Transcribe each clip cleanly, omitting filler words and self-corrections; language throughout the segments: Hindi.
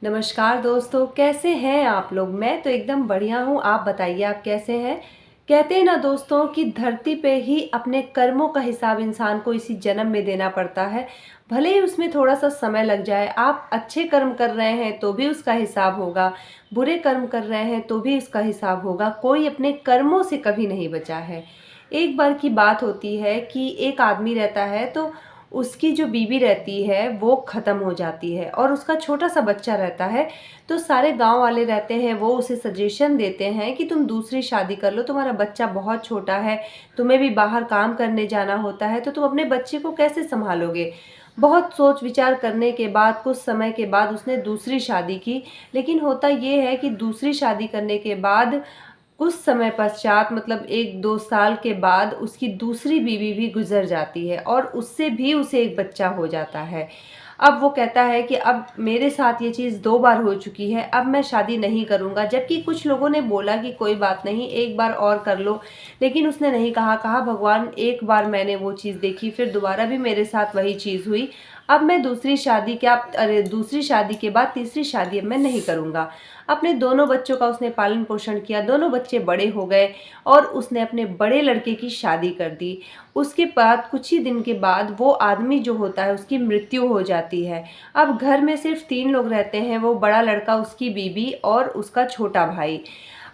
नमस्कार दोस्तों, कैसे हैं आप लोग। मैं तो एकदम बढ़िया हूँ। आप बताइए, आप कैसे हैं। कहते हैं ना दोस्तों कि धरती पे ही अपने कर्मों का हिसाब इंसान को इसी जन्म में देना पड़ता है। भले ही उसमें थोड़ा सा समय लग जाए। आप अच्छे कर्म कर रहे हैं तो भी उसका हिसाब होगा, बुरे कर्म कर रहे हैं तो भी उसका हिसाब होगा। कोई अपने कर्मों से कभी नहीं बचा है। एक बार की बात होती है कि एक आदमी रहता है, तो उसकी जो बीवी रहती है वो ख़त्म हो जाती है और उसका छोटा सा बच्चा रहता है। तो सारे गांव वाले रहते हैं, वो उसे सजेशन देते हैं कि तुम दूसरी शादी कर लो, तुम्हारा बच्चा बहुत छोटा है, तुम्हें भी बाहर काम करने जाना होता है, तो तुम अपने बच्चे को कैसे संभालोगे। बहुत सोच विचार करने के बाद कुछ समय के बाद उसने दूसरी शादी की। लेकिन होता ये है कि दूसरी शादी करने के बाद कुछ समय पश्चात, मतलब 1-2 साल के बाद, उसकी दूसरी बीवी भी गुजर जाती है और उससे भी उसे एक बच्चा हो जाता है। अब वो कहता है कि अब मेरे साथ ये चीज़ 2 बार हो चुकी है, अब मैं शादी नहीं करूँगा। जबकि कुछ लोगों ने बोला कि कोई बात नहीं, एक बार और कर लो, लेकिन उसने नहीं कहा भगवान, एक बार मैंने वो चीज़ देखी, फिर दोबारा भी मेरे साथ वही चीज़ हुई। अब मैं दूसरी शादी क्या, अरे दूसरी शादी के बाद तीसरी शादी अब मैं नहीं करूँगा। अपने दोनों बच्चों का उसने पालन पोषण किया, दोनों बच्चे बड़े हो गए और उसने अपने बड़े लड़के की शादी कर दी। उसके बाद कुछ ही दिन के बाद वो आदमी जो होता है उसकी मृत्यु हो जाती है। अब घर में सिर्फ 3 लोग रहते हैं, वो बड़ा लड़का, उसकी बीवी और उसका छोटा भाई।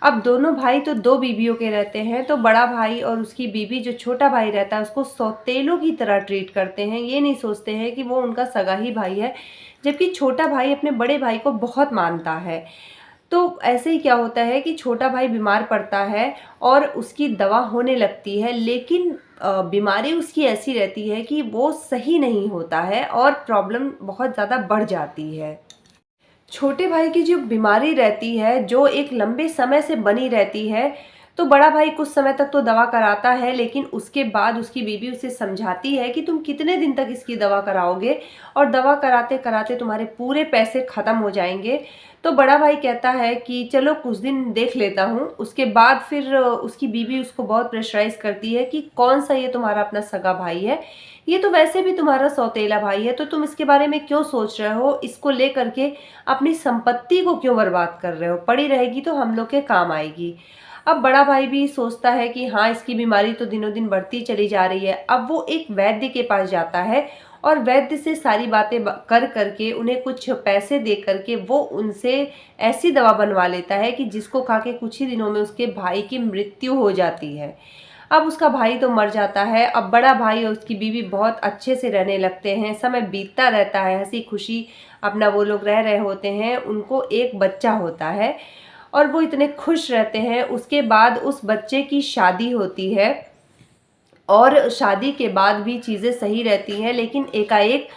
अब दोनों भाई तो 2 बीवियों के रहते हैं, तो बड़ा भाई और उसकी बीवी, जो छोटा भाई रहता है, उसको सौतेलों की तरह ट्रीट करते हैं। ये नहीं सोचते हैं कि वो उनका सगा ही भाई है, जबकि छोटा भाई अपने बड़े भाई को बहुत मानता है। तो ऐसे ही क्या होता है कि छोटा भाई बीमार पड़ता है और उसकी दवा होने लगती है, लेकिन बीमारी उसकी ऐसी रहती है कि वो सही नहीं होता है और प्रॉब्लम बहुत ज़्यादा बढ़ जाती है। छोटे भाई की जो बीमारी रहती है, जो एक लंबे समय से बनी रहती है, तो बड़ा भाई कुछ समय तक तो दवा कराता है, लेकिन उसके बाद उसकी बीवी उसे समझाती है कि तुम कितने दिन तक इसकी दवा कराओगे और दवा कराते कराते तुम्हारे पूरे पैसे ख़त्म हो जाएंगे। तो बड़ा भाई कहता है कि चलो कुछ दिन देख लेता हूँ। उसके बाद फिर उसकी बीवी उसको बहुत प्रेशराइज करती है कि कौन सा ये तुम्हारा अपना सगा भाई है, ये तो वैसे भी तुम्हारा सौतेला भाई है, तो तुम इसके बारे में क्यों सोच रहे हो, इसको ले करके अपनी संपत्ति को क्यों बर्बाद कर रहे हो, पड़ी रहेगी तो हम लोग के काम आएगी। अब बड़ा भाई भी सोचता है कि हाँ, इसकी बीमारी तो दिनों दिन बढ़ती चली जा रही है। अब वो एक वैद्य के पास जाता है और वैद्य से सारी बातें कर करके, उन्हें कुछ पैसे दे करके, वो उनसे ऐसी दवा बनवा लेता है कि जिसको खा के कुछ ही दिनों में उसके भाई की मृत्यु हो जाती है। अब उसका भाई तो मर जाता है। अब बड़ा भाई और उसकी बीवी बहुत अच्छे से रहने लगते हैं, समय बीतता रहता है, हंसी खुशी अपना वो लोग रह रहे होते हैं। उनको एक बच्चा होता है और वो इतने खुश रहते हैं। उसके बाद उस बच्चे की शादी होती है और शादी के बाद भी चीज़ें सही रहती हैं, लेकिन एकाएक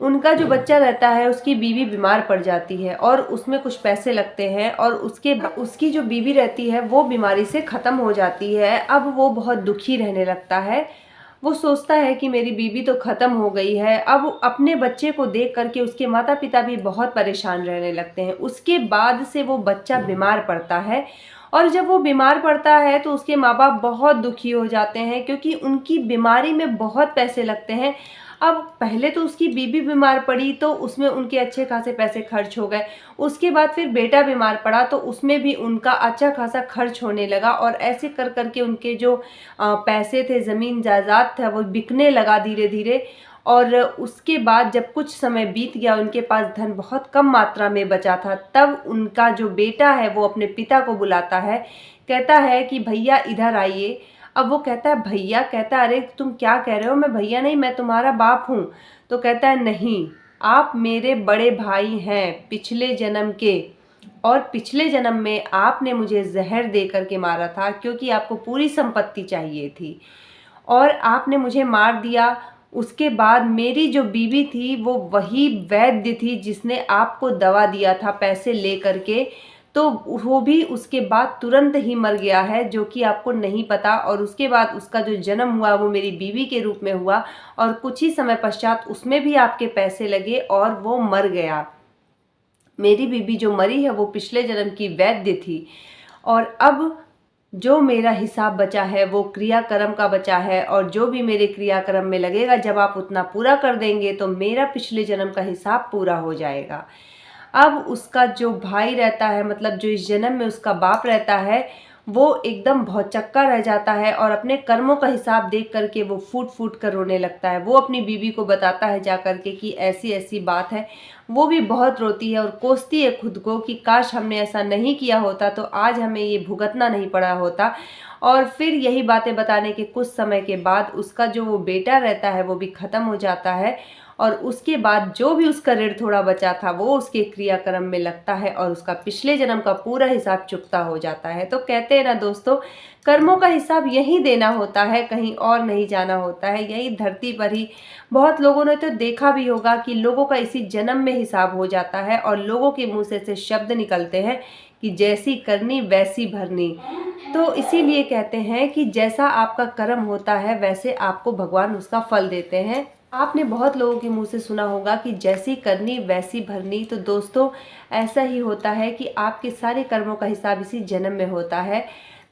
उनका जो बच्चा रहता है, उसकी बीवी बीमार पड़ जाती है और उसमें कुछ पैसे लगते हैं और उसकी जो बीवी रहती है वो बीमारी से ख़त्म हो जाती है। अब वो बहुत दुखी रहने लगता है। वो सोचता है कि मेरी बीवी तो ख़त्म हो गई है। अब अपने बच्चे को देख करके उसके माता पिता भी बहुत परेशान रहने लगते हैं। उसके बाद से वो बच्चा बीमार पड़ता है और जब वो बीमार पड़ता है तो उसके माँ बाप बहुत दुखी हो जाते हैं, क्योंकि उनकी बीमारी में बहुत पैसे लगते हैं। अब पहले तो उसकी बीबी बीमार पड़ी तो उसमें उनके अच्छे खासे पैसे खर्च हो गए। उसके बाद फिर बेटा बीमार पड़ा तो उसमें भी उनका अच्छा खासा खर्च होने लगा और ऐसे कर करके उनके जो पैसे थे, ज़मीन जायदाद था, वो बिकने लगा धीरे धीरे। और उसके बाद जब कुछ समय बीत गया, उनके पास धन बहुत कम मात्रा में बचा था, तब उनका जो बेटा है वो अपने पिता को बुलाता है, कहता है कि भैया इधर आइए। अब वो कहता है भैया, कहता है अरे तुम क्या कह रहे हो, मैं भैया नहीं, मैं तुम्हारा बाप हूँ। तो कहता है नहीं, आप मेरे बड़े भाई हैं पिछले जन्म के, और पिछले जन्म में आपने मुझे जहर दे करके मारा था, क्योंकि आपको पूरी संपत्ति चाहिए थी और आपने मुझे मार दिया। उसके बाद मेरी जो बीवी थी वो वही वैद्य थी जिसने आपको दवा दिया था पैसे ले करके, तो वो भी उसके बाद तुरंत ही मर गया है, जो कि आपको नहीं पता। और उसके बाद उसका जो जन्म हुआ वो मेरी बीवी के रूप में हुआ और कुछ ही समय पश्चात उसमें भी आपके पैसे लगे और वो मर गया। मेरी बीवी जो मरी है वो पिछले जन्म की वैद्य थी और अब जो मेरा हिसाब बचा है वो क्रियाकर्म का बचा है, और जो भी मेरे क्रियाकर्म में लगेगा, जब आप उतना पूरा कर देंगे तो मेरा पिछले जन्म का हिसाब पूरा हो जाएगा। अब उसका जो भाई रहता है, मतलब जो इस जन्म में उसका बाप रहता है, वो एकदम भौचक्का रह जाता है और अपने कर्मों का हिसाब देख करके वो फूट फूट कर रोने लगता है। वो अपनी बीवी को बताता है जा करके कि ऐसी ऐसी बात है। वो भी बहुत रोती है और कोसती है खुद को कि काश हमने ऐसा नहीं किया होता तो आज हमें ये भुगतना नहीं पड़ा होता। और फिर यही बातें बताने के कुछ समय के बाद उसका जो वो बेटा रहता है वो भी ख़त्म हो जाता है और उसके बाद जो भी उसका ऋण थोड़ा बचा था वो उसके क्रियाक्रम में लगता है और उसका पिछले जन्म का पूरा हिसाब चुकता हो जाता है। तो कहते हैं ना दोस्तों, कर्मों का हिसाब यहीं देना होता है, कहीं और नहीं जाना होता है, यही धरती पर ही। बहुत लोगों ने तो देखा भी होगा कि लोगों का इसी जन्म में हिसाब हो जाता है और लोगों के मुंह से ऐसे शब्द निकलते हैं कि जैसी करनी वैसी भरनी। तो इसीलिए कहते हैं कि जैसा आपका कर्म होता है वैसे आपको भगवान उसका फल देते हैं। आपने बहुत लोगों के मुंह से सुना होगा कि जैसी करनी वैसी भरनी। तो दोस्तों, ऐसा ही होता है कि आपके सारे कर्मों का हिसाब इसी जन्म में होता है।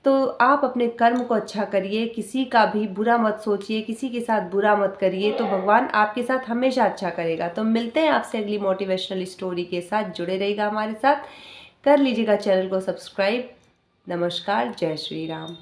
तो आप अपने कर्म को अच्छा करिए, किसी का भी बुरा मत सोचिए, किसी के साथ बुरा मत करिए, तो भगवान आपके साथ हमेशा अच्छा करेगा। तो मिलते हैं आपसे अगली मोटिवेशनल स्टोरी के साथ। जुड़े रहिएगा हमारे साथ, कर लीजिएगा चैनल को सब्सक्राइब। नमस्कार, जय श्री राम।